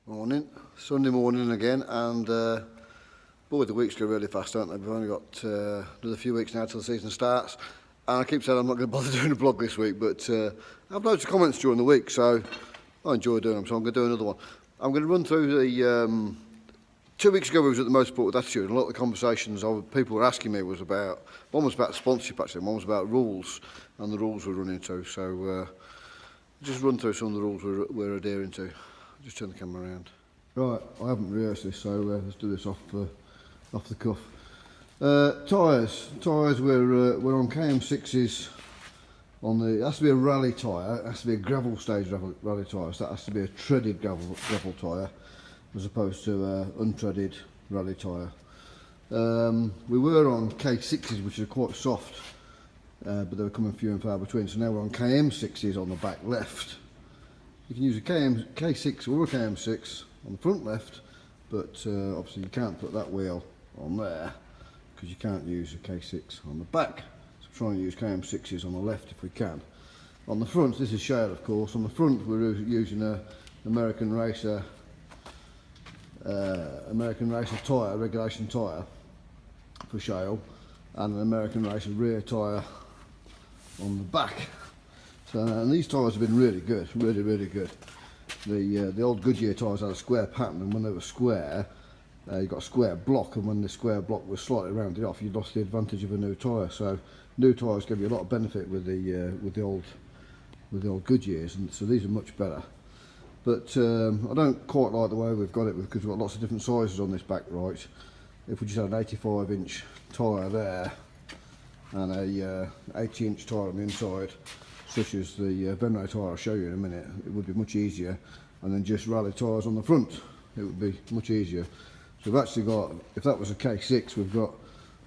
Morning, Sunday morning again, and boy, the weeks go really fast, don't they? We've only got another few weeks now till the season starts, and I keep saying I'm not going to bother doing a vlog this week, but I've loads of comments during the week, so I enjoy doing them, so I'm going to do another one. I'm going to run through the 2 weeks ago we was at the Motorsport with Attitude, and a lot of the conversations people were asking me was about, one was about sponsorship actually, and one was about rules, and the rules we're running to, so just run through some of the rules we're adhering to. Just turn the camera around. Right, I haven't rehearsed this, so let's do this off the cuff. Tyres, we're on KM6s. It has to be a rally tyre. It has to be a gravel stage rally tyre. So that has to be a treaded gravel tyre, as opposed to untreaded rally tyre. We were on K6s, which are quite soft, but they were coming few and far between. So now we're on KM6s on the back left. You can use a K6 or a KM6 on the front left, but obviously you can't put that wheel on there because you can't use a K6 on the back. So we're trying to use KM6s on the left if we can. On the front, this is shale of course, on the front we're using a American Racer tyre, regulation tyre for shale, and an American Racer rear tyre on the back. And these tyres have been really good, really good. The old Goodyear tyres had a square pattern, and when they were square, you got a square block, and when the square block was slightly rounded off, you lost the advantage of a new tyre. So new tyres give you a lot of benefit with the old Goodyears, and so these are much better. But I don't quite like the way we've got it because we've got lots of different sizes on this back right. If we just had an 85-inch tyre there and a 80-inch tyre on the inside, such as the Venray tyre I'll show you in a minute, it would be much easier, and then just rally tyres on the front, it would be much easier. So we've actually got, if that was a K6, we've got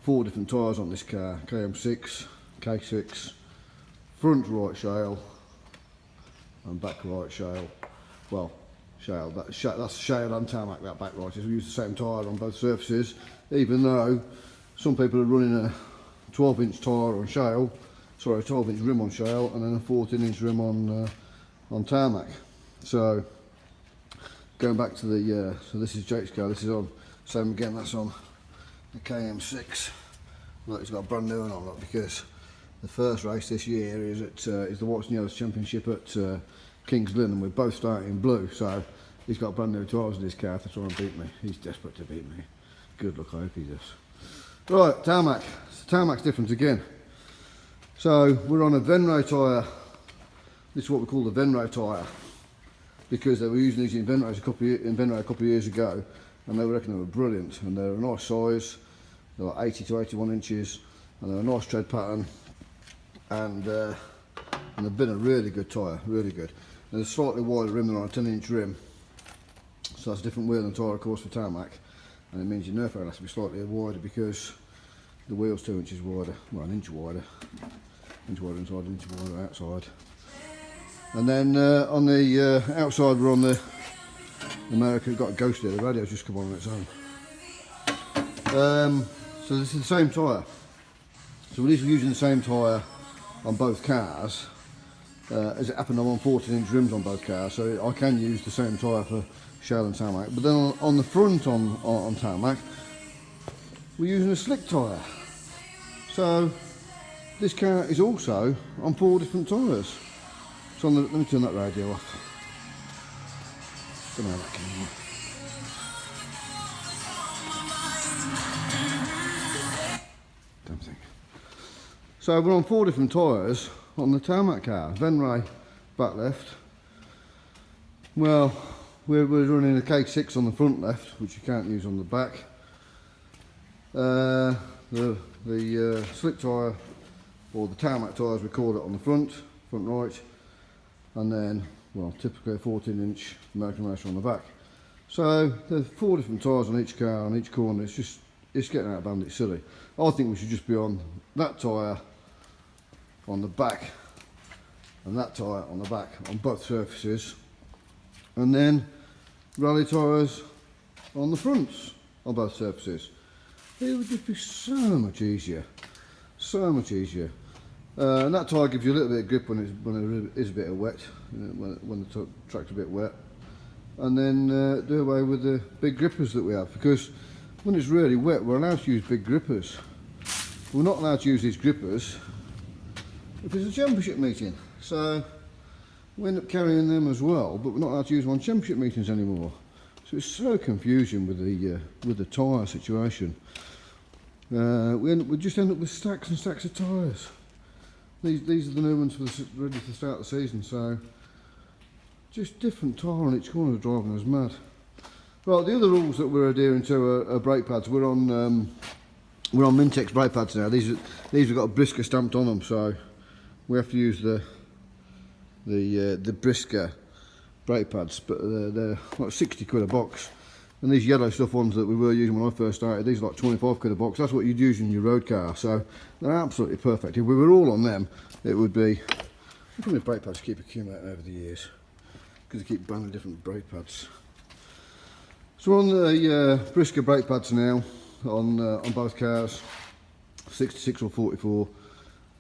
4 different tyres on this car: KM6, K6, front right shale and back right shale. Well, shale, that's shale and tarmac, that back right is. We use the same tyre on both surfaces, even though some people are running a 12-inch tyre on shale, sorry, a 12-inch rim on shale, and then a 14-inch rim on tarmac. So going back to the so this is Jake's car. This is on, same again. That's on the KM6. Look, it's got a brand new one on, look, because the first race this year is the Whites and Yellows Championship at Kings Lynn, and we're both starting in blue. So he's got brand new tyres in his car to try and beat me. He's desperate to beat me. Good luck, I hope he does. Right, tarmac. So tarmac's different again. So we're on a Venray tyre. This is what we call the Venray tyre, because they were using these in Venray a couple of years ago, and they reckon they were brilliant, and they're a nice size. They're like 80 to 81 inches, and they're a nice tread pattern, and they've been a really good tyre, really good. And there's a slightly wider rim than on a 10-inch rim, so that's a different wheel and tyre of course for tarmac, and it means your nerf rail has to be slightly wider because the wheel's 2 inches wider, well, an inch wider. Inch wider inside, inch wider outside. And then on the outside we're on the America. Got a ghost here, the radio's just come on its own. So this is the same tyre. So we're using the same tyre on both cars. As it happened, I'm on 14-inch rims on both cars, so I can use the same tyre for shale and tarmac. But then on the front on tarmac, we're using a slick tyre. So this car is also on 4 different tyres. So let me turn that radio off. Don't know how that came on. Damn thing. So we're on 4 different tyres on the tarmac car. Venray back left. Well, we're running a K6 on the front left, which you can't use on the back. The slick tyre, or the tarmac tyre as we call it, on the front right, and then, well, typically a 14-inch American Racer on the back. So there's 4 different tyres on each car, on each corner. It's getting out of hand, it's silly. I think we should just be on that tyre on the back and that tyre on the back on both surfaces, and then rally tyres on the fronts on both surfaces. It would just be so much easier, so much easier. And that tyre gives you a little bit of grip when it is a bit of wet, when the track's a bit wet. and then do away with the big grippers that we have, because when it's really wet we're allowed to use big grippers. We're not allowed to use these grippers if it's a championship meeting, so we end up carrying them as well, but we're not allowed to use them on championship meetings anymore. So it's so confusing with the tyre situation. We just end up with stacks and stacks of tyres. These are the new ones ready to start the season, so just different tyre on each corner, driving us mad. Right, the other rules that we're adhering to are brake pads. We're on Mintex brake pads now. These have got a Brisker stamped on them, so we have to use the Brisker brake pads, but they're like 60 quid a box. And these yellow stuff ones that we were using when I first started, these are like 25 quid a box. That's what you'd use in your road car, so they're absolutely perfect. If we were all on them, it would be... How many brake pads keep accumulating over the years? Because they keep banning different brake pads. So we're on the Brisker brake pads now, on both cars, 66 or 44,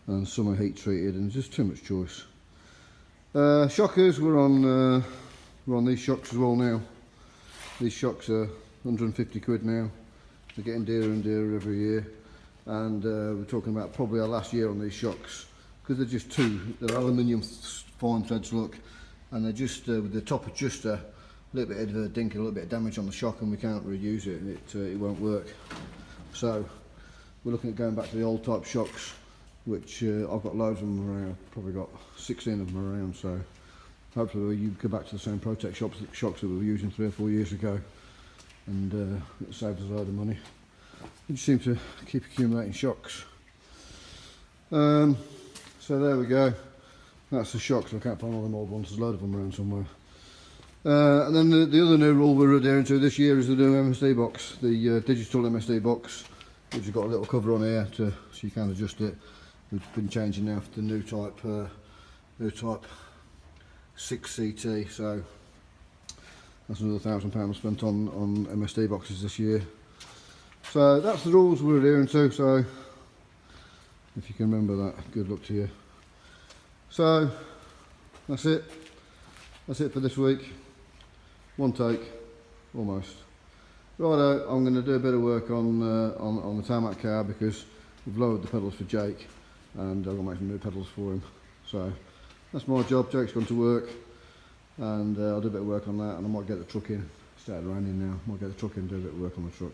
and some are heat treated, and there's just too much choice. Shockers, we're on these shocks as well now. These shocks are 150 quid now. They're getting dearer and dearer every year, and we're talking about probably our last year on these shocks, because they're aluminium fine threads look, and they're just with the top adjuster, a little bit of a dink and a little bit of damage on the shock, and we can't reuse it, and it won't work. So we're looking at going back to the old type shocks, which I've got loads of them around. Probably got 16 of them around, so hopefully you go back to the same Protec shocks that we were using 3 or 4 years ago, and it saves us a load of money. We just seem to keep accumulating shocks. So there we go. That's the shocks. I can't find all them old ones. There's a load of them around somewhere. And then the other new rule we're adhering to this year is the new MSD box, the digital MSD box, which has got a little cover on here so you can adjust it. We've been changing now for the new type 6CT, so that's another £1,000 spent on MSD boxes this year. So that's the rules we're adhering to, so if you can remember that, good luck to you. So that's it for this week. One take, almost. Righto, I'm going to do a bit of work on the tarmac car, because we've lowered the pedals for Jake, and I've got to make some new pedals for him. So that's my job. Jake's gone to work, and I'll do a bit of work on that, and I might get the truck in. It's started raining now. Might get the truck in and do a bit of work on the truck.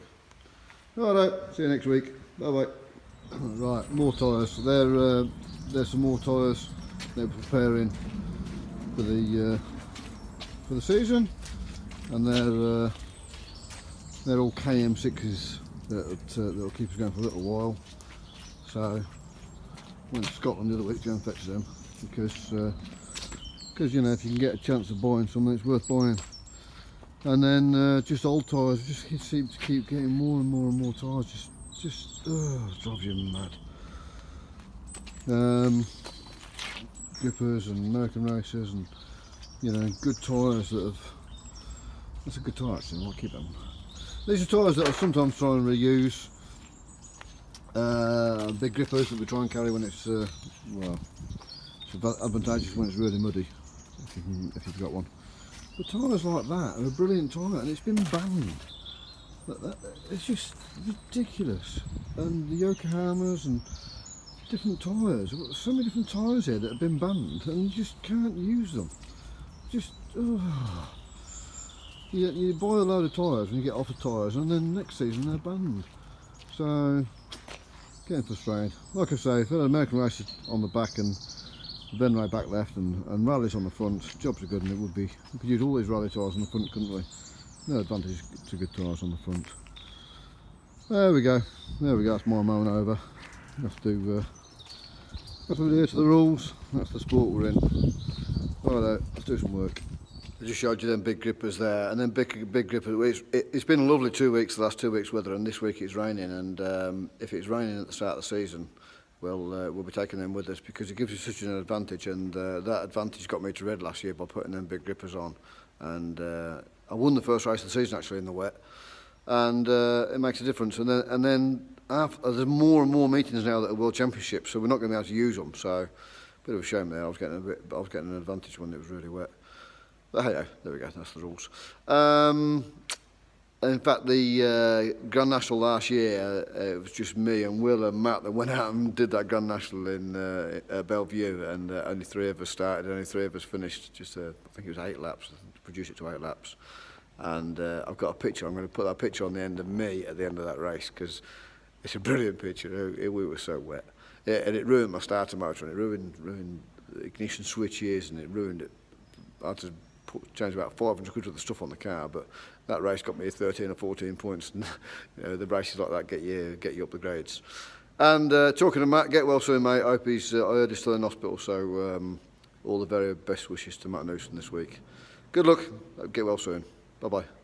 Righto, see you next week. Bye bye. Right, more tyres. There's some more tyres they're preparing for the season, and they're all KM6s that'll keep us going for a little while. So went to Scotland the other week to go and fetch them, because you know, if you can get a chance of buying something, it's worth buying. And then just old tyres, just seem to keep getting more and more and more tyres. Just drives you mad. Grippers and American racers, and you know, good tyres that have. That's a good tyre actually. I might keep them. These are tyres that I sometimes try and reuse. Big grippers that we try and carry when it's well, it's advantageous when it's really muddy, if you've got one. But tyres like that are a brilliant tyre, and it's been banned. It's just ridiculous. And the Yokohamas and different tyres. We've got so many different tyres here that have been banned, and you just can't use them. Just you buy a load of tyres and you get offered tyres, and then next season they're banned. So getting frustrated. Like I say, if there are American races on the back and Venray back left and rallies on the front, jobs are good, and it would be, we could use all these rally tyres on the front, couldn't we? No advantage to good tyres on the front. There we go, that's my moan over. Have to adhere to the rules. That's the sport we're in. Righto, let's do some work. I just showed you them big grippers there, and then big grippers. It's been a lovely 2 weeks, the last 2 weeks weather, and this week it's raining, and if it's raining at the start of the season, we'll be taking them with us, because it gives you such an advantage, and that advantage got me to red last year by putting them big grippers on, and I won the first race of the season actually in the wet, and it makes a difference. And then there's more and more meetings now that are World Championships, so we're not going to be able to use them. So, bit of a shame there. I was getting an advantage when it was really wet. But hey, there we go, that's the rules. In fact, the Grand National last year, it was just me and Will and Matt that went out and did that Grand National in Bellevue, and only 3 of us started, only 3 of us finished. Just, I think it was 8 laps, reduced it to 8 laps. And I've got a picture, I'm going to put that picture on the end of me at the end of that race, because it's a brilliant picture. We were so wet. And it ruined my starter motor, and it ruined the ignition switches, and it ruined it. I had to change about 500 quid worth of stuff on the car, but that race got me 13 or 14 points, and the races like that get you up the grades. And talking to Matt, get well soon, mate. I hope I heard he's still in hospital, so all the very best wishes to Matt Newson this week. Good luck, get well soon. Bye bye.